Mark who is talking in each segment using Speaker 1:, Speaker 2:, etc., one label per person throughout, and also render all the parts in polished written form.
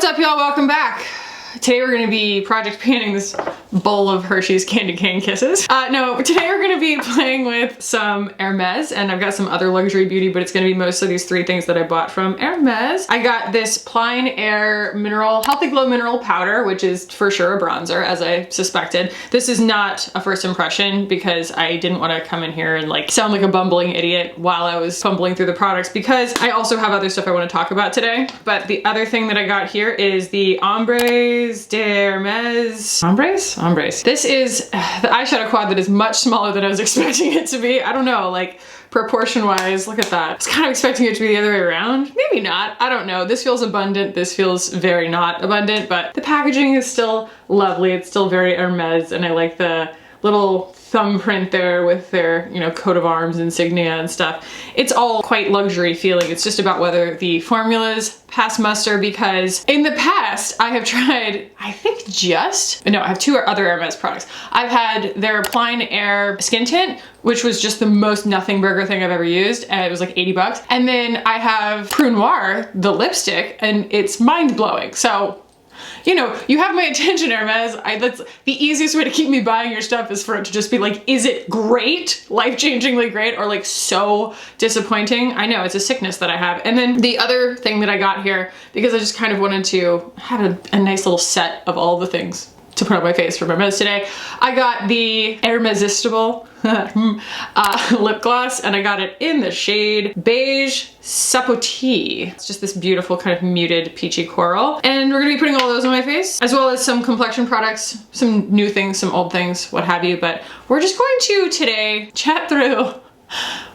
Speaker 1: What's up, y'all? Welcome back. Today we're gonna be project painting this bowl of Hershey's Candy Cane Kisses. No, today we're gonna be playing with some Hermes, and I've got some other luxury beauty, but it's gonna be mostly these three things that I bought from Hermes. I got this Plein Air Mineral Healthy Glow Mineral Powder, which is for sure a bronzer, as I suspected. This is not a first impression because I didn't want to come in here and like sound like a bumbling idiot while I was fumbling through the products, because I also have other stuff I want to talk about today. But the other thing that I got here is the Ombres de Hermes. Ombres. This is the eyeshadow quad that is much smaller than I was expecting it to be. I don't know, like proportion wise, look at that. I was kind of expecting it to be the other way around. Maybe not, I don't know. This feels abundant, this feels very not abundant, but the packaging is still lovely. It's still very Hermes, and I like the little thumbprint there with their, you know, coat of arms insignia and stuff. It's all quite luxury feeling. It's just about whether the formulas pass muster, because in the past I have tried, I think I have two other Hermes products. I've had their Plein Air Skin Tint, which was just the most nothing burger thing I've ever used, and it was like 80 bucks. And then I have Prune Noir, the lipstick, and it's mind-blowing. So, you know, you have my attention, Hermes. That's the easiest way to keep me buying your stuff, is for it to just be like, is it great? Life-changingly great, or like so disappointing? I know, it's a sickness that I have. And then the other thing that I got here, because I just kind of wanted to have a nice little set of all the things to put on my face for Hermes today, I got the Hermesistible lip gloss, and I got it in the shade Beige Sapoti. It's just this beautiful kind of muted peachy coral. And we're gonna be putting all those on my face, as well as some complexion products, some new things, some old things, what have you. But we're just going to today chat through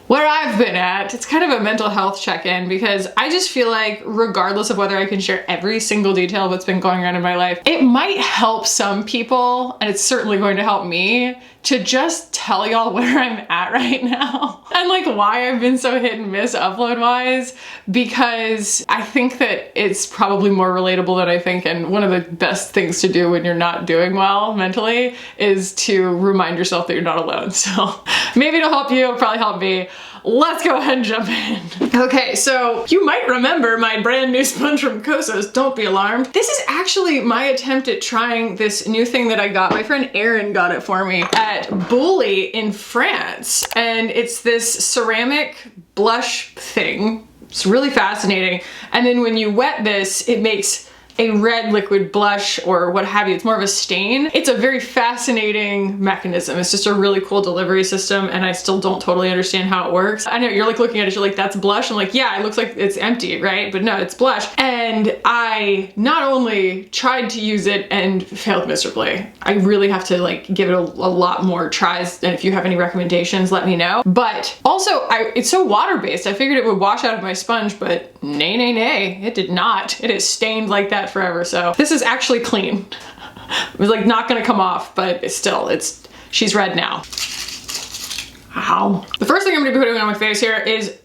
Speaker 1: where I've been at. It's kind of a mental health check-in, because I just feel like regardless of whether I can share every single detail of what's been going on in my life, it might help some people, and it's certainly going to help me, to just tell y'all where I'm at right now and like why I've been so hit and miss upload wise, because I think that it's probably more relatable than I think. And one of the best things to do when you're not doing well mentally is to remind yourself that you're not alone. So maybe it'll help you, it'll probably help me. Let's go ahead and jump in. Okay, so you might remember my brand new sponge from Kosas. Don't be alarmed. This is actually my attempt at trying this new thing that I got. My friend Erin got it for me at Bully in France. And it's this ceramic blush thing. It's really fascinating. And then when you wet this, it makes a red liquid blush or what have you. It's more of a stain. It's a very fascinating mechanism. It's just a really cool delivery system, and I still don't totally understand how it works. I know you're like looking at it, you're like, that's blush? I'm like, yeah, it looks like it's empty, right? But no, it's blush. And I not only tried to use it and failed miserably. I really have to like give it a lot more tries, and if you have any recommendations, let me know. But also, it's so water-based. I figured it would wash out of my sponge, but nay, nay, nay, it did not. It is stained like that forever. So this is actually clean. It was like not gonna come off, but she's red now. Ow. The first thing I'm gonna be putting on my face here is,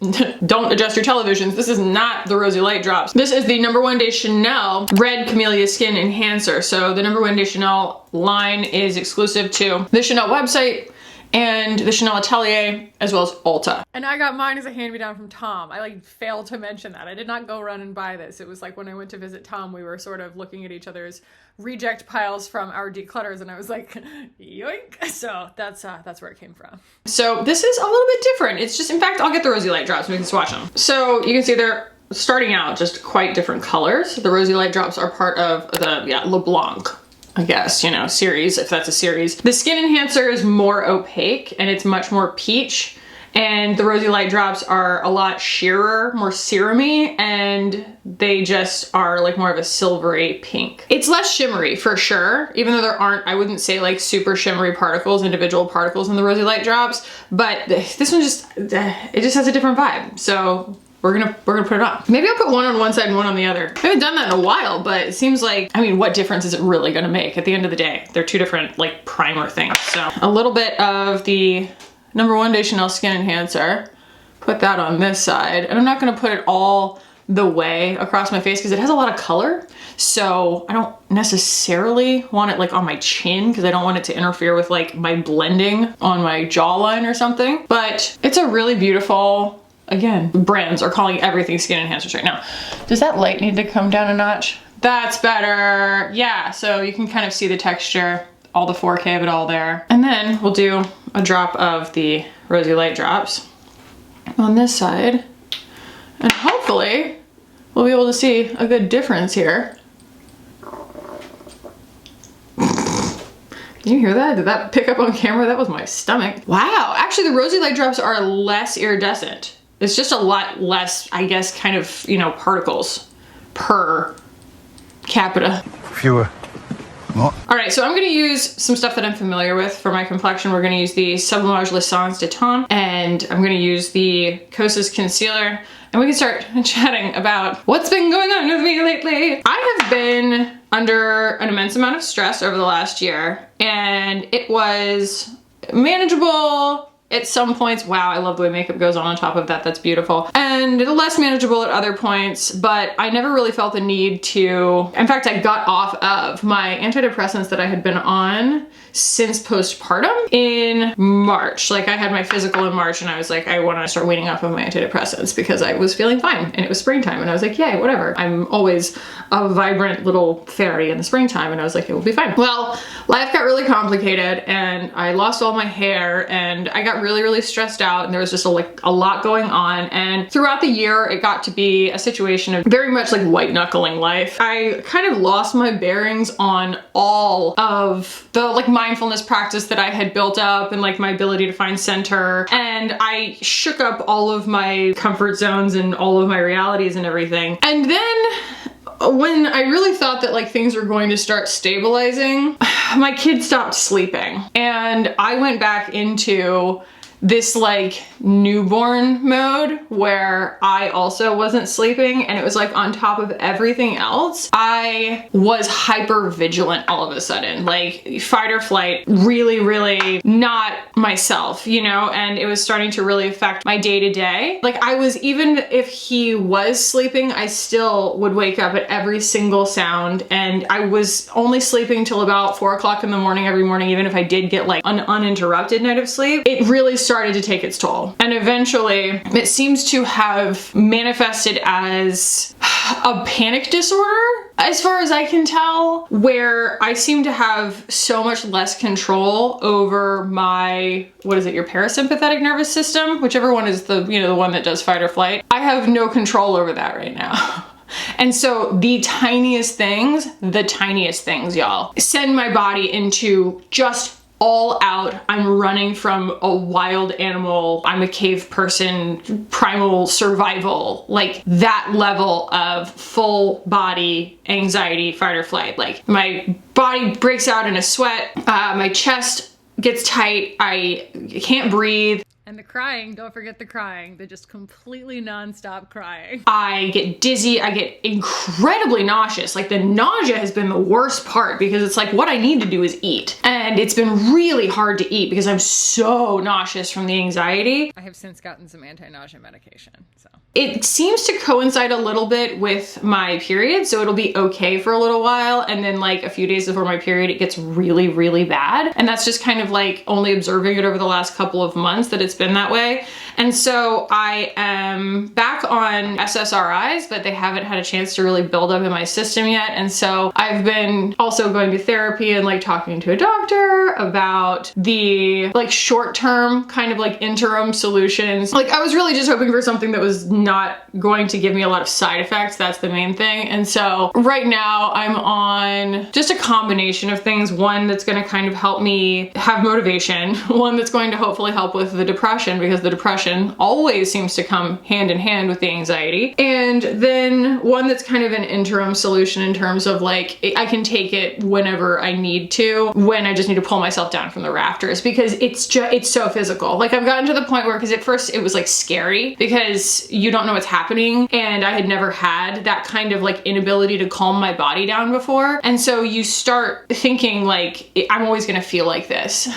Speaker 1: don't adjust your televisions. This is not the Rosy Light Drops. This is the No. 1 Day Chanel Red Camellia Skin Enhancer. So the No. 1 Day Chanel line is exclusive to the Chanel website and the Chanel Atelier, as well as Ulta. And I got mine as a hand-me-down from Tom. I like failed to mention that. I did not go run and buy this. It was like when I went to visit Tom, we were sort of looking at each other's reject piles from our declutters, and I was like, yoink. So that's where it came from. So this is a little bit different. It's just, in fact, I'll get the Rosy Light Drops and we can swatch them. So you can see they're starting out just quite different colors. The Rosy Light Drops are part of the LeBlanc, I guess, you know, series, if that's a series. The Skin Enhancer is more opaque and it's much more peach, and the Rosy Light Drops are a lot sheerer, more serum-y, and they just are like more of a silvery pink. It's less shimmery for sure, even though there aren't, I wouldn't say like super shimmery particles, individual particles in the Rosy Light Drops, but this one just, it just has a different vibe. So we're gonna put it on. Maybe I'll put one on one side and one on the other. I haven't done that in a while, but it seems like, I mean, what difference is it really gonna make? At the end of the day, they're two different like primer things. So a little bit of the No. 1 Day Chanel Skin Enhancer, put that on this side. And I'm not gonna put it all the way across my face because it has a lot of color. So I don't necessarily want it like on my chin because I don't want it to interfere with like my blending on my jawline or something. But it's a really beautiful, again, brands are calling everything skin enhancers right now. Does that light need to come down a notch? That's better. Yeah, so you can kind of see the texture, all the 4K of it all there. And then we'll do a drop of the Rosy Light drops on this side. And hopefully we'll be able to see a good difference here. Can you hear that? Did that pick up on camera? That was my stomach. Wow, actually the Rosy Light drops are less iridescent. It's just a lot less, I guess, kind of, you know, particles per capita.
Speaker 2: Fewer. What?
Speaker 1: All right, so I'm gonna use some stuff that I'm familiar with for my complexion. We're gonna use the Sublimage L'Essence de Ton, and I'm gonna use the Kosas Concealer, and we can start chatting about what's been going on with me lately. I have been under an immense amount of stress over the last year, and it was manageable at some points. Wow, I love the way makeup goes on top of that. That's beautiful. And less manageable at other points, but I never really felt the need to, in fact, I got off of my antidepressants that I had been on since postpartum in March. Like I had my physical in March and I was like, I want to start weaning off of my antidepressants because I was feeling fine and it was springtime and I was like, yay, whatever. I'm always a vibrant little fairy in the springtime and I was like, it will be fine. Well, life got really complicated and I lost all my hair and I got really, really stressed out and there was just a lot going on. And throughout the year, it got to be a situation of very much like white knuckling life. I kind of lost my bearings on all of the like mindfulness practice that I had built up and like my ability to find center. And I shook up all of my comfort zones and all of my realities and everything. And then when I really thought that like things were going to start stabilizing, my kid stopped sleeping and I went back into this like newborn mode where I also wasn't sleeping and it was like on top of everything else. I was hyper vigilant all of a sudden, like fight or flight, really, really not myself, you know, and it was starting to really affect my day to day. Like I was, even if he was sleeping, I still would wake up at every single sound and I was only sleeping till about 4 o'clock in the morning every morning, even if I did get like an uninterrupted night of sleep. It really started to take its toll. And eventually it seems to have manifested as a panic disorder, as far as I can tell, where I seem to have so much less control over my, what is it, your parasympathetic nervous system, whichever one is the, you know, the one that does fight or flight. I have no control over that right now. And so the tiniest things, y'all, send my body into just all out. I'm running from a wild animal. I'm a cave person, primal survival, like that level of full body anxiety, fight or flight. Like my body breaks out in a sweat, my chest gets tight, I can't breathe. And the crying, don't forget the crying, the just completely nonstop crying. I get dizzy, I get incredibly nauseous. Like the nausea has been the worst part because it's like what I need to do is eat. And it's been really hard to eat because I'm so nauseous from the anxiety. I have since gotten some anti-nausea medication, so. It seems to coincide a little bit with my period, so it'll be okay for a little while. And then like a few days before my period, it gets really, really bad. And that's just kind of like only observing it over the last couple of months that it's been that way. And so I am back on SSRIs, but they haven't had a chance to really build up in my system yet. And so I've been also going to therapy and like talking to a doctor about the like short-term kind of like interim solutions. Like I was really just hoping for something that was not going to give me a lot of side effects. That's the main thing. And so right now I'm on just a combination of things. One that's going to kind of help me have motivation. One that's going to hopefully help with the depression, because the depression always seems to come hand in hand with the anxiety. And then one that's kind of an interim solution in terms of like, I can take it whenever I need to, when I just need to pull myself down from the rafters, because it's so physical. Like I've gotten to the point where, because at first it was like scary because you don't know what's happening. And I had never had that kind of like inability to calm my body down before. And so you start thinking like, I'm always gonna feel like this.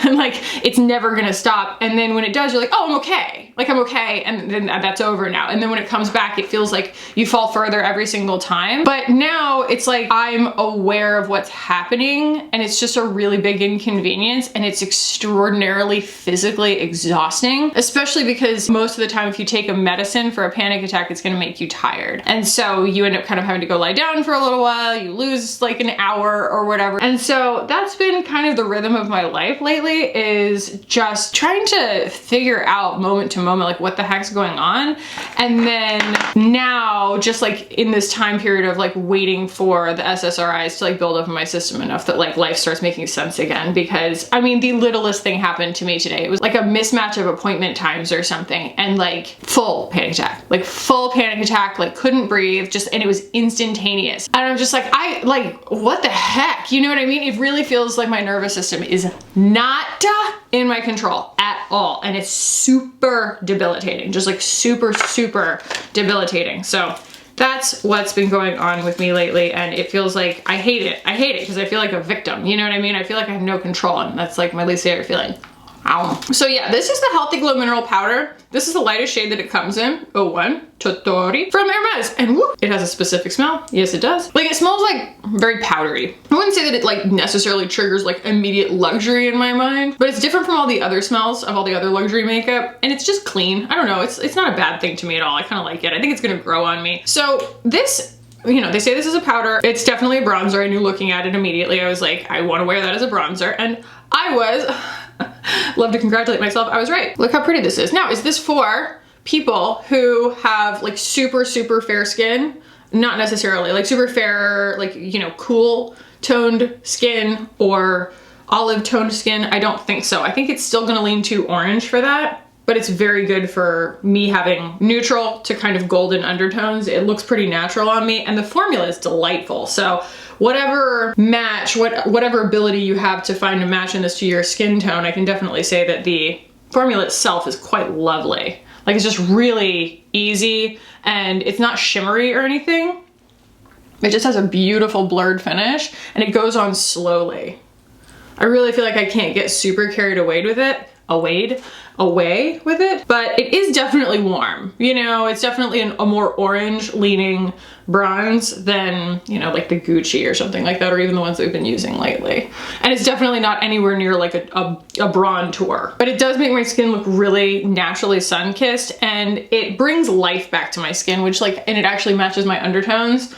Speaker 1: And like, it's never gonna stop. And then when it does, you're like, oh, I'm okay. okay. Like I'm okay, and then that's over now. And then when it comes back, it feels like you fall further every single time. But now it's like I'm aware of what's happening, and it's just a really big inconvenience, and it's extraordinarily physically exhausting, especially because most of the time if you take a medicine for a panic attack, it's gonna make you tired. And so you end up kind of having to go lie down for a little while, you lose like an hour or whatever. And so that's been kind of the rhythm of my life lately, is just trying to figure out moment to moment like what the heck's going on. And then now just like in this time period of like waiting for the SSRIs to like build up in my system enough that like life starts making sense again. Because I mean, the littlest thing happened to me today. It was like a mismatch of appointment times or something, and like full panic attack, like couldn't breathe, just, and it was instantaneous. And I'm just like, what the heck? You know what I mean? It really feels like my nervous system is not in my control at all. And it's super debilitating, just like super debilitating. So that's what's been going on with me lately, and it feels like I hate it. I hate it because I feel like a victim, you know what I mean? I feel like I have no control, and that's like my least favorite feeling. Ow. So yeah, this is the Healthy Glow Mineral Powder. This is the lightest shade that it comes in, 01 Totori from Hermes, and woo, it has a specific smell. Yes, it does. Like, it smells like very powdery. I wouldn't say that it like necessarily triggers like immediate luxury in my mind, but it's different from all the other smells of all the other luxury makeup, and it's just clean. I don't know, it's not a bad thing to me at all. I kind of like it. I think it's gonna grow on me. So this, you know, they say this is a powder. It's definitely a bronzer. I knew looking at it immediately. I was like, I want to wear that as a bronzer, and I was. Love to congratulate myself. I was right. Look how pretty this is. Now, is this for people who have like super fair skin? Not necessarily. Like super fair, like, you know, cool toned skin or olive toned skin? I don't think so. I think it's still gonna lean too orange for that, but it's very good for me having neutral to kind of golden undertones. It looks pretty natural on me, and the formula is delightful. So whatever match, whatever ability you have to find a match in this to your skin tone, I can definitely say that the formula itself is quite lovely. Like, it's just really easy, and it's not shimmery or anything. It just has a beautiful blurred finish, and it goes on slowly. I really feel like I can't get super carried away with it. Away with it, but it is definitely warm. You know, it's definitely a more orange leaning bronze than, you know, like the Gucci or something like that, or even the ones that we've been using lately. And it's definitely not anywhere near like a bronzer, but it does make my skin look really naturally sun-kissed, and it brings life back to my skin, which and it actually matches my undertones,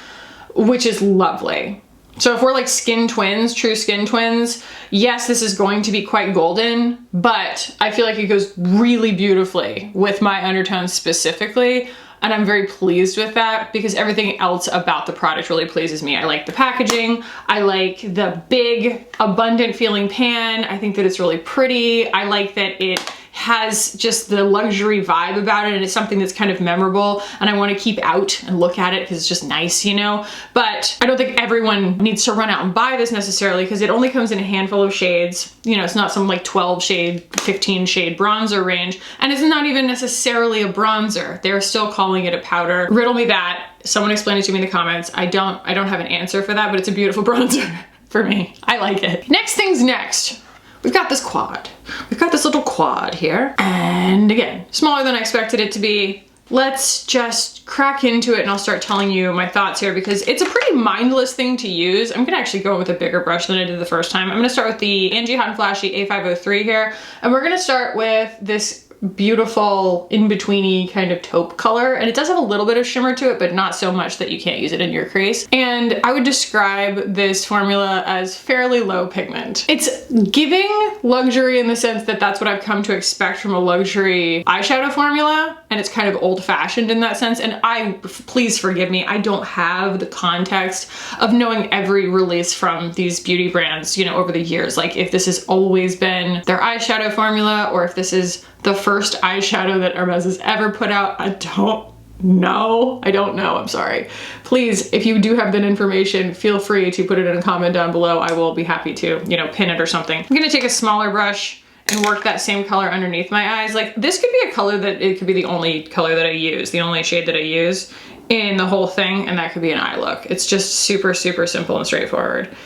Speaker 1: which is lovely. So if we're like skin twins, true skin twins, yes, this is going to be quite golden, but I feel like it goes really beautifully with my undertones specifically. And I'm very pleased with that because everything else about the product really pleases me. I like the packaging. I like the big, abundant feeling pan. I think that it's really pretty. I like that it has just the luxury vibe about it, and it's something that's kind of memorable, and I want to keep out and look at it because it's just nice, you know? But I don't think everyone needs to run out and buy this necessarily because it only comes in a handful of shades. You know, it's not some like 12 shade, 15 shade bronzer range, and it's not even necessarily a bronzer. They're still calling it a powder. Riddle me that. Someone explain it to me in the comments. I don't have an answer for that, but it's a beautiful bronzer for me. I like it. Next thing's next. We've got this quad. We've got this little quad here. And again, smaller than I expected it to be. Let's just crack into it and I'll start telling you my thoughts here because it's a pretty mindless thing to use. I'm gonna actually go with a bigger brush than I did the first time. I'm gonna start with the Angie Hot and Flashy A503 here. And we're gonna start with this beautiful in-betweeny kind of taupe color, and it does have a little bit of shimmer to it, but not so much that you can't use it in your crease. And I would describe this formula as fairly low pigment. It's giving luxury in the sense that that's what I've come to expect from a luxury eyeshadow formula, and it's kind of old-fashioned in that sense. And please forgive me, I don't have the context of knowing every release from these beauty brands, you know, over the years. Like if this has always been their eyeshadow formula or if this is the first eyeshadow that Hermes has ever put out. I don't know. I'm sorry. Please, if you do have that information, feel free to put it in a comment down below. I will be happy to, you know, pin it or something. I'm gonna take a smaller brush and work that same color underneath my eyes. Like this could be a color that it could be the only color that I use, the only shade that I use in the whole thing, and that could be an eye look. It's just super simple and straightforward.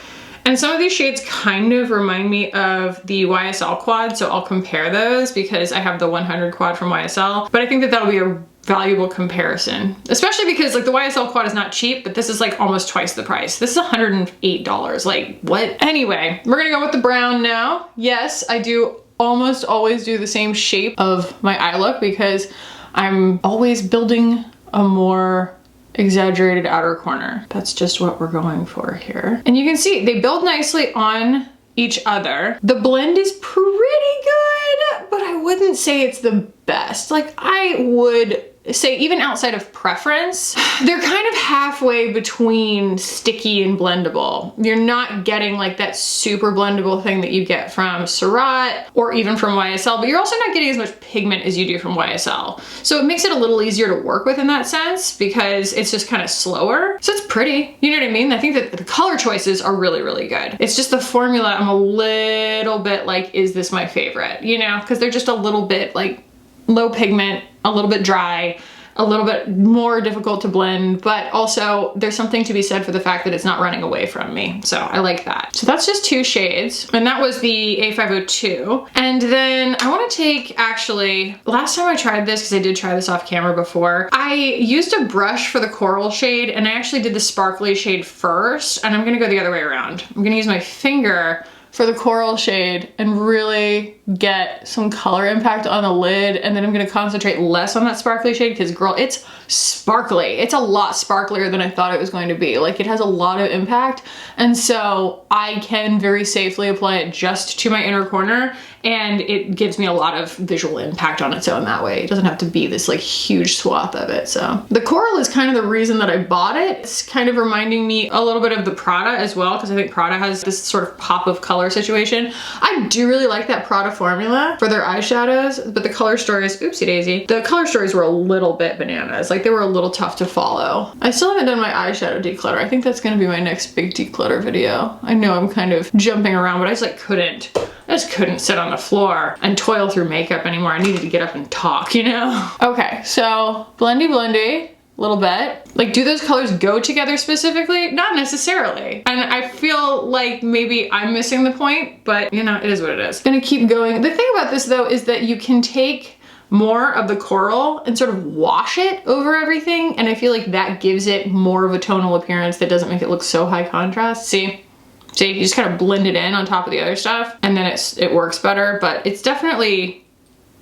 Speaker 1: And some of these shades kind of remind me of the YSL quad, so I'll compare those because I have the 100 quad from YSL, but I think that that'll be a valuable comparison, especially because like the YSL quad is not cheap, but this is like almost twice the price. This is $108. Like what? Anyway, we're gonna go with the brown now. Yes, I do almost always do the same shape of my eye look because I'm always building a more exaggerated outer corner. That's just what we're going for here. And you can see they build nicely on each other. The blend is pretty good, but I wouldn't say it's the best. Like I would say even outside of preference, they're kind of halfway between sticky and blendable. You're not getting like that super blendable thing that you get from Surratt or even from YSL, but you're also not getting as much pigment as you do from YSL. So it makes it a little easier to work with in that sense because it's just kind of slower. So it's pretty, you know what I mean? I think that the color choices are really, really good. It's just the formula, I'm a little bit like, is this my favorite? You know, because they're just a little bit like low pigment, a little bit dry, a little bit more difficult to blend, but also there's something to be said for the fact that it's not running away from me. So I like that. So that's just 2 shades. And that was the A502. And then I want to take, actually, last time I tried this, because I did try this off camera before, I used a brush for the coral shade and I actually did the sparkly shade first, and I'm gonna go the other way around. I'm gonna use my finger for the coral shade and really get some color impact on the lid, and then I'm gonna concentrate less on that sparkly shade because girl, it's sparkly. It's a lot sparklier than I thought it was going to be. Like it has a lot of impact, and so I can very safely apply it just to my inner corner and it gives me a lot of visual impact on its own that way. It doesn't have to be this like huge swath of it. So the coral is kind of the reason that I bought it. It's kind of reminding me a little bit of the Prada as well, because I think Prada has this sort of pop of color situation. I do really like that Prada formula for their eyeshadows, but the color stories, oopsie daisy, the color stories were a little bit bananas. Like they were a little tough to follow. I still haven't done my eyeshadow declutter. I think that's gonna be my next big declutter video. I know I'm kind of jumping around, but I just like couldn't. I just couldn't sit on the floor and toil through makeup anymore. I needed to get up and talk, you know? Okay, so blendy blendy, a little bit. Like, do those colors go together specifically? Not necessarily. And I feel like maybe I'm missing the point, but you know, it is what it is. Gonna keep going. The thing about this though is that you can take more of the coral and sort of wash it over everything, and I feel like that gives it more of a tonal appearance that doesn't make it look so high contrast. See? See, you just kind of blend it in on top of the other stuff and then it works better, but it's definitely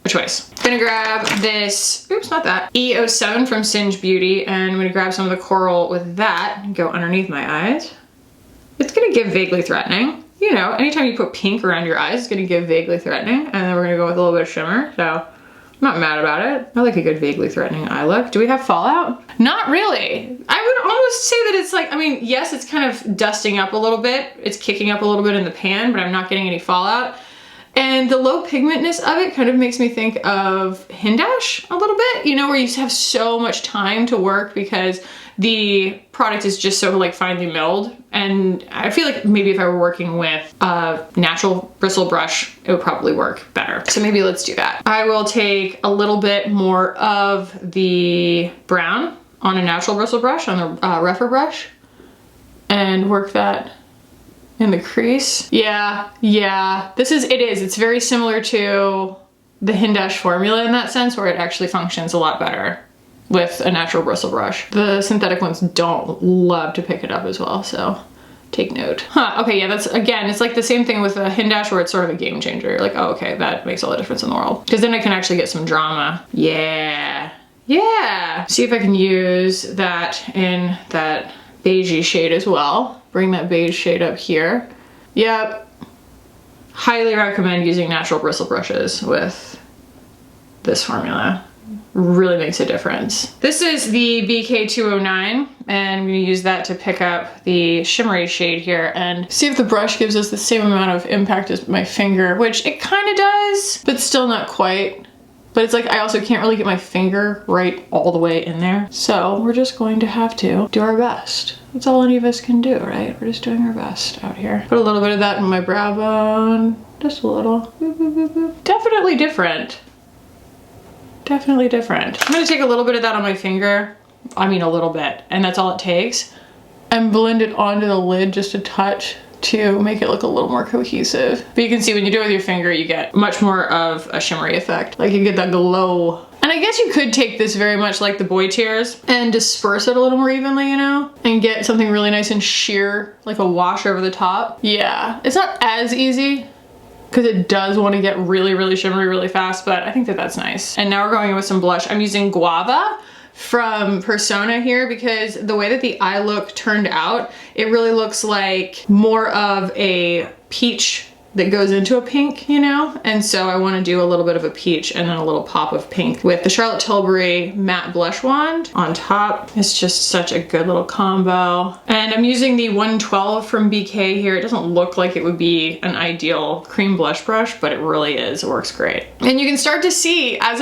Speaker 1: a choice. I'm gonna grab this, oops, not that, E07 from Singe Beauty, and I'm gonna grab some of the coral with that and go underneath my eyes. It's gonna give vaguely threatening. You know, anytime you put pink around your eyes, it's gonna give vaguely threatening, and then we're gonna go with a little bit of shimmer, so I'm not mad about it. I like a good vaguely threatening eye look. Do we have fallout? Not really. I would almost say that it's like, I mean, yes, it's kind of dusting up a little bit. It's kicking up a little bit in the pan, but I'm not getting any fallout. And the low pigmentness of it kind of makes me think of Hindash a little bit, you know, where you have so much time to work because the product is just so like finely milled. And I feel like maybe if I were working with a natural bristle brush, it would probably work better. So maybe let's do that. I will take a little bit more of the brown on a natural bristle brush, on the Refer brush, and work that in the crease. Yeah, it's very similar to the Hindash formula in that sense, where it actually functions a lot better with a natural bristle brush. The synthetic ones don't love to pick it up as well, so take note. Huh, okay, yeah, that's, again, it's like the same thing with a Hindash where it's sort of a game changer. Like, oh, okay, that makes all the difference in the world. Because then I can actually get some drama. Yeah. See if I can use that in that beigey shade as well. Bring that beige shade up here. Yep. Highly recommend using natural bristle brushes with this formula. Really makes a difference. This is the BK209, and I'm gonna use that to pick up the shimmery shade here and see if the brush gives us the same amount of impact as my finger, which it kind of does, but still not quite. But it's like, I also can't really get my finger right all the way in there. So we're just going to have to do our best. That's all any of us can do, right? We're just doing our best out here. Put a little bit of that in my brow bone, just a little. Boop, boop, boop, boop. Definitely different. Definitely different. I'm gonna take a little bit of that on my finger. I mean, a little bit, and that's all it takes. And blend it onto the lid just a touch to make it look a little more cohesive. But you can see when you do it with your finger, you get much more of a shimmery effect. Like you get that glow. And I guess you could take this very much like the boy tears and disperse it a little more evenly, you know? And get something really nice and sheer, like a wash over the top. Yeah, it's not as easy because it does want to get really, really shimmery really fast, but I think that that's nice. And now we're going in with some blush. I'm using Guava from Persona here because the way that the eye look turned out, it really looks like more of a peach that goes into a pink, you know? And so I want to do a little bit of a peach and then a little pop of pink with the Charlotte Tilbury matte blush wand on top. It's just such a good little combo. And I'm using the 112 from BK here. It doesn't look like it would be an ideal cream blush brush, but it really is. It works great. And you can start to see as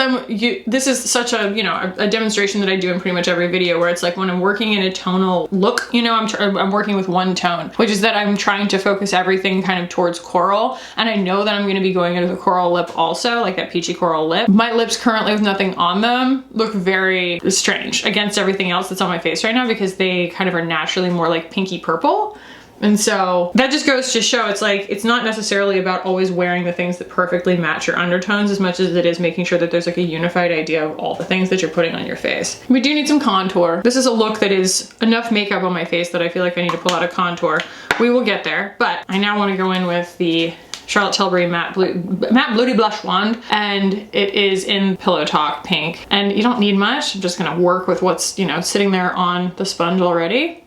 Speaker 1: this is such a, you know, a demonstration that I do in pretty much every video where it's like when I'm working in a tonal look, you know, I'm working with one tone, which is that I'm trying to focus everything kind of towards coral. And I know that I'm going to be going into the coral lip also, like that peachy coral lip. My lips currently with nothing on them look very strange against everything else that's on my face right now because they kind of are naturally more like pinky purple. And so that just goes to show it's like, it's not necessarily about always wearing the things that perfectly match your undertones as much as it is making sure that there's like a unified idea of all the things that you're putting on your face. We do need some contour. This is a look that is enough makeup on my face that I feel like I need to pull out a contour. We will get there, but I now want to go in with the Charlotte Tilbury matte Beauty blush wand, and it is in Pillow Talk pink. And you don't need much. I'm just gonna work with what's, you know, sitting there on the sponge already.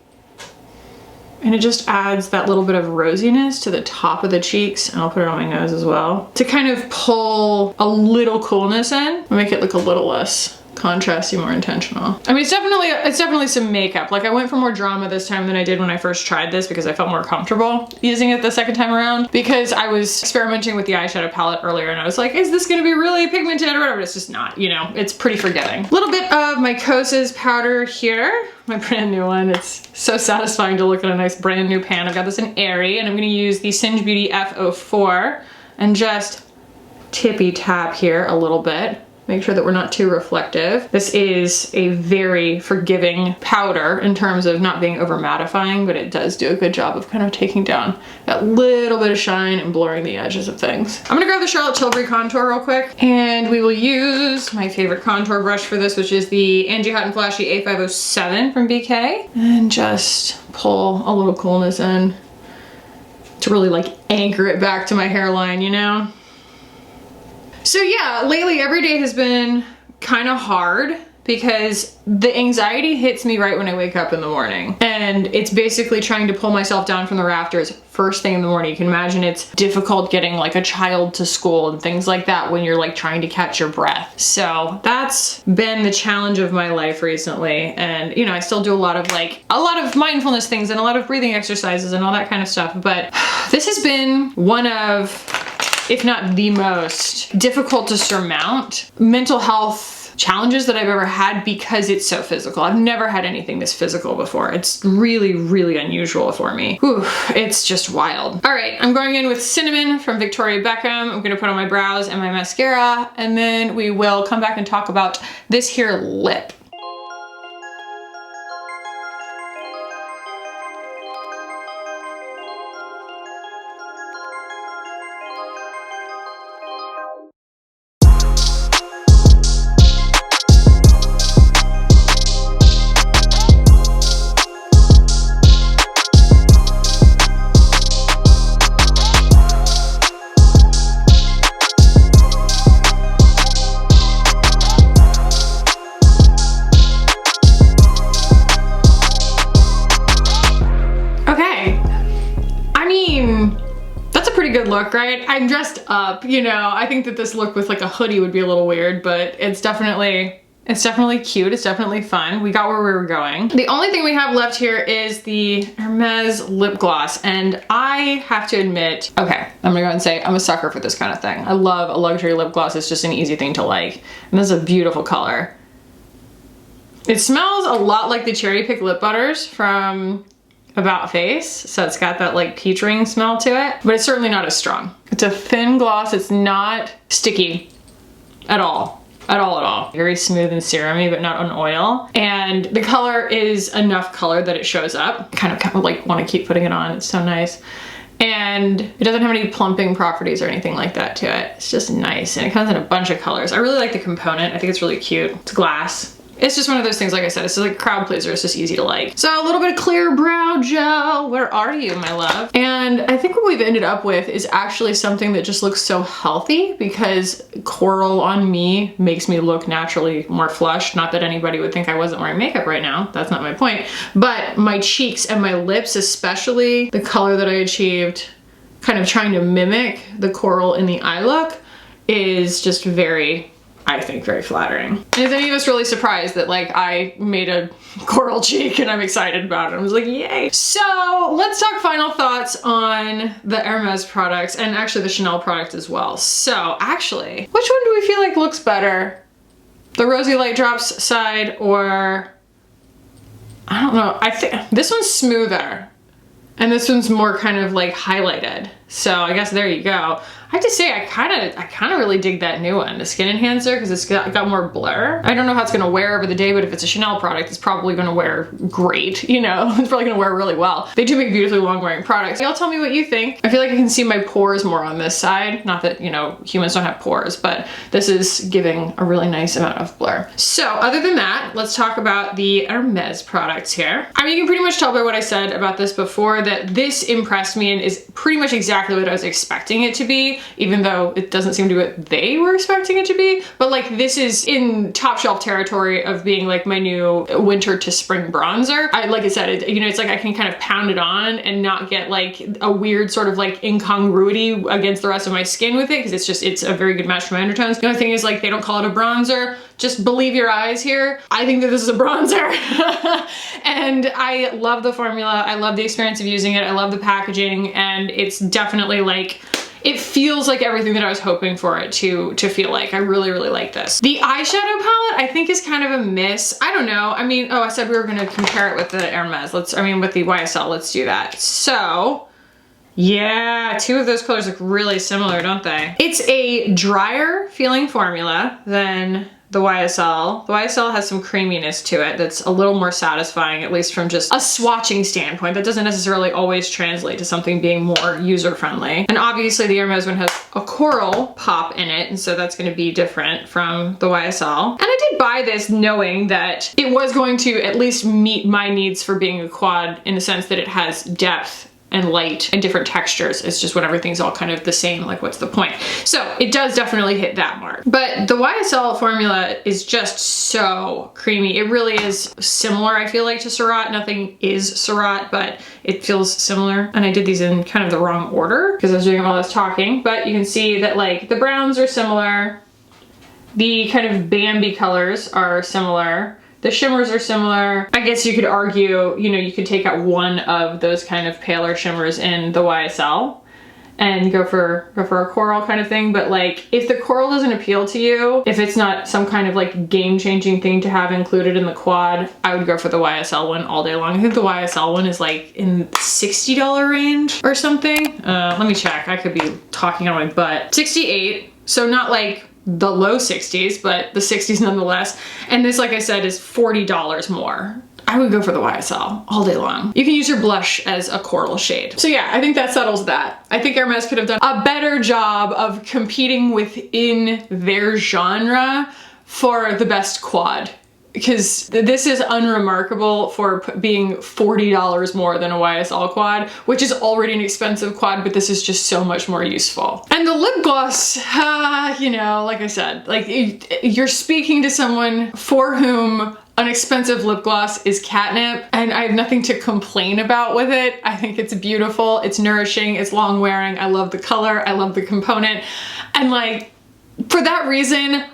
Speaker 1: And it just adds that little bit of rosiness to the top of the cheeks, and I'll put it on my nose as well to kind of pull a little coolness in and make it look a little less contrasty, more intentional. I mean, it's definitely some makeup. Like I went for more drama this time than I did when I first tried this because I felt more comfortable using it the second time around because I was experimenting with the eyeshadow palette earlier and I was like, is this gonna be really pigmented or whatever? It's just not, you know, it's pretty forgiving. A little bit of my Kosas powder here, my brand new one. It's so satisfying to look at a nice brand new pan. I've got this in Airy and I'm gonna use the Singe Beauty F04 and just tippy tap here a little bit. Make sure that we're not too reflective. This is a very forgiving powder in terms of not being over mattifying, but it does do a good job of kind of taking down that little bit of shine and blurring the edges of things. I'm gonna grab the Charlotte Tilbury contour real quick, and we will use my favorite contour brush for this, which is the Angie Hot and Flashy A507 from BK, and just pull a little coolness in to really like anchor it back to my hairline, you know? So yeah, lately every day has been kind of hard because the anxiety hits me right when I wake up in the morning. And it's basically trying to pull myself down from the rafters first thing in the morning. You can imagine it's difficult getting like a child to school and things like that when you're like trying to catch your breath. So that's been the challenge of my life recently. And you know, I still do a lot of mindfulness things and a lot of breathing exercises and all that kind of stuff. But this has been one of, if not the most difficult to surmount mental health challenges that I've ever had because it's so physical. I've never had anything this physical before. It's really, really unusual for me. Whew, it's just wild. All right, I'm going in with Cinnamon from Victoria Beckham. I'm gonna put on my brows and my mascara, and then we will come back and talk about this here lip. Good look, right? I'm dressed up, you know. I think that this look with like a hoodie would be a little weird, but it's definitely cute. It's definitely fun. We got where we were going. The only thing we have left here is the Hermes lip gloss, and I have to admit, okay, I'm gonna go ahead and say I'm a sucker for this kind of thing. I love a luxury lip gloss. It's just an easy thing to like, and this is a beautiful color. It smells a lot like the Cherry Pick lip butters from About Face, so it's got that like peach ring smell to it, but it's certainly not as strong. It's a thin gloss. It's not sticky at all. At all. Very smooth and serumy, but not on oil. And the color is enough color that it shows up. Kind of like want to keep putting it on. It's so nice. And it doesn't have any plumping properties or anything like that to it. It's just nice, and it comes in a bunch of colors. I really like the component. I think it's really cute. It's glass. It's just one of those things, like I said, it's just like a crowd pleaser. It's just easy to like. So a little bit of clear brow gel. Where are you, my love? And I think what we've ended up with is actually something that just looks so healthy, because coral on me makes me look naturally more flushed. Not that anybody would think I wasn't wearing makeup right now. That's not my point. But my cheeks and my lips, especially the color that I achieved, kind of trying to mimic the coral in the eye look, is just very, I think, very flattering. And is any of us really surprised that like I made a coral cheek and I'm excited about it? I was like, yay. So let's talk final thoughts on the Hermes products, and actually the Chanel product as well. So actually, which one do we feel like looks better? The Rosy Light Drops side, or I don't know. I think this one's smoother and this one's more kind of like highlighted. So I guess there you go. I have to say, I kind of really dig that new one, the Skin Enhancer, because it's got more blur. I don't know how it's gonna wear over the day, but if it's a Chanel product, it's probably gonna wear great, you know? It's probably gonna wear really well. They do make beautifully long wearing products. Y'all tell me what you think. I feel like I can see my pores more on this side. Not that, you know, humans don't have pores, but this is giving a really nice amount of blur. So other than that, let's talk about the Hermes products here. I mean, you can pretty much tell by what I said about this before that this impressed me and is pretty much exactly what I was expecting it to be, even though it doesn't seem to be what they were expecting it to be. But like, this is in top shelf territory of being like my new winter to spring bronzer. Like I said, you know, it's like I can kind of pound it on and not get like a weird sort of like incongruity against the rest of my skin with it, because it's a very good match for my undertones. The only thing is, like, they don't call it a bronzer. Just believe your eyes here. I think that this is a bronzer. And I love the formula. I love the experience of using it. I love the packaging, and it's definitely like, it feels like everything that I was hoping for it to feel like. I really, really like this. The eyeshadow palette, I think, is kind of a miss. I don't know. I mean, oh, I said we were gonna compare it with the Hermes. With the YSL, let's do that. So, yeah, two of those colors look really similar, don't they? It's a drier feeling formula than the YSL. The YSL has some creaminess to it that's a little more satisfying, at least from just a swatching standpoint. That doesn't necessarily always translate to something being more user-friendly. And obviously the Hermes one has a coral pop in it, and so that's gonna be different from the YSL. And I did buy this knowing that it was going to at least meet my needs for being a quad, in the sense that it has depth and light and different textures. It's just when everything's all kind of the same, like, what's the point? So it does definitely hit that mark. But the YSL formula is just so creamy. It really is similar, I feel like, to Surratt. Nothing is Surratt, but it feels similar. And I did these in kind of the wrong order because I was doing all this talking, but you can see that like the browns are similar. The kind of Bambi colors are similar. The shimmers are similar. I guess you could argue, you know, you could take out one of those kind of paler shimmers in the YSL and go for a coral kind of thing. But like, if the coral doesn't appeal to you, if it's not some kind of like game-changing thing to have included in the quad, I would go for the YSL one all day long. I think the YSL one is like in $60 range or something. Let me check. I could be talking on my butt. 68. So not like the low 60s, but the 60s nonetheless. And this, like I said, is $40 more. I would go for the YSL all day long. You can use your blush as a coral shade. So yeah, I think that settles that. I think Hermes could have done a better job of competing within their genre for the best quad, because this is unremarkable for being $40 more than a YSL quad, which is already an expensive quad, but this is just so much more useful. And the lip gloss, you know, like I said, like you're speaking to someone for whom an expensive lip gloss is catnip, and I have nothing to complain about with it. I think it's beautiful, it's nourishing, it's long wearing. I love the color, I love the component. And like, for that reason,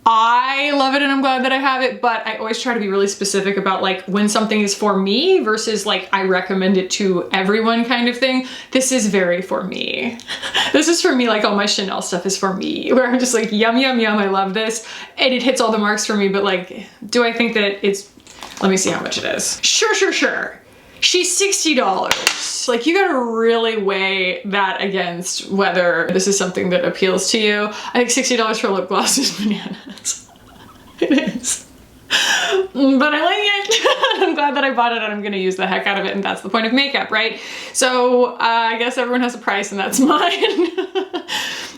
Speaker 1: I love it and I'm glad that I have it, but I always try to be really specific about like when something is for me versus like I recommend it to everyone kind of thing. This is very for me. This is for me, like all my Chanel stuff is for me, where I'm just like, yum, yum, yum, I love this. And it hits all the marks for me, but like, do I think that it's, let me see how much it is. Sure. She's $60. Like, you gotta really weigh that against whether this is something that appeals to you. I think $60 for lip gloss is bananas. It is. But I like it. I'm glad that I bought it and I'm gonna use the heck out of it, and that's the point of makeup, right? So I guess everyone has a price and that's mine.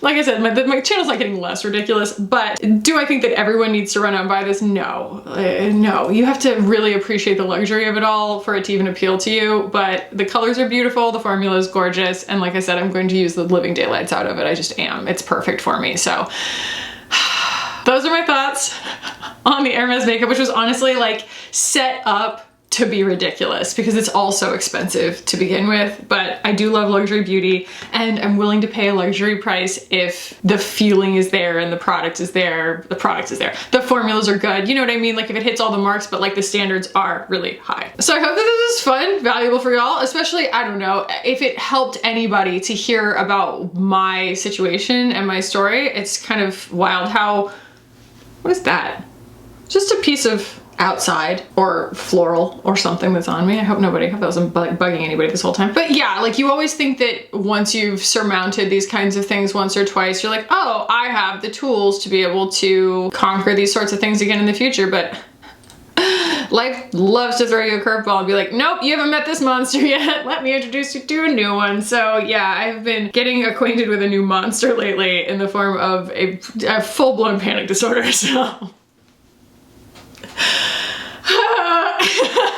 Speaker 1: Like I said, my channel's not getting less ridiculous, but do I think that everyone needs to run out and buy this? No. No. You have to really appreciate the luxury of it all for it to even appeal to you, but the colors are beautiful, the formula is gorgeous, and like I said, I'm going to use the living daylights out of it. I just am. It's perfect for me, so those are my thoughts on the Hermes makeup, which was honestly like set up to be ridiculous because it's all so expensive to begin with, but I do love luxury beauty and I'm willing to pay a luxury price if the feeling is there and the product is there, the formulas are good, you know what I mean? Like if it hits all the marks, but like the standards are really high. So I hope that this is fun, valuable for y'all, especially, I don't know, if it helped anybody to hear about my situation and my story. It's kind of wild how, what is that? Just a piece of outside or floral or something that's on me. I hope that wasn't bugging anybody this whole time. But yeah, like you always think that once you've surmounted these kinds of things once or twice, you're like, oh, I have the tools to be able to conquer these sorts of things again in the future. But life loves to throw you a curveball and be like, nope, you haven't met this monster yet. Let me introduce you to a new one. So yeah, I've been getting acquainted with a new monster lately in the form of a full-blown panic disorder, so.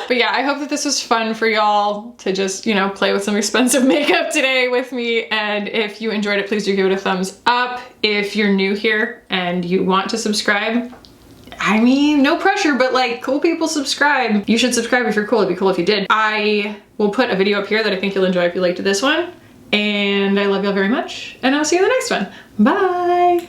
Speaker 1: But yeah, I hope that this was fun for y'all to just, you know, play with some expensive makeup today with me. And if you enjoyed it, please do give it a thumbs up. If you're new here and you want to subscribe, I mean, no pressure, but like cool people subscribe. You should subscribe if you're cool. It'd be cool if you did. I will put a video up here that I think you'll enjoy if you liked this one. And I love y'all very much. And I'll see you in the next one. Bye.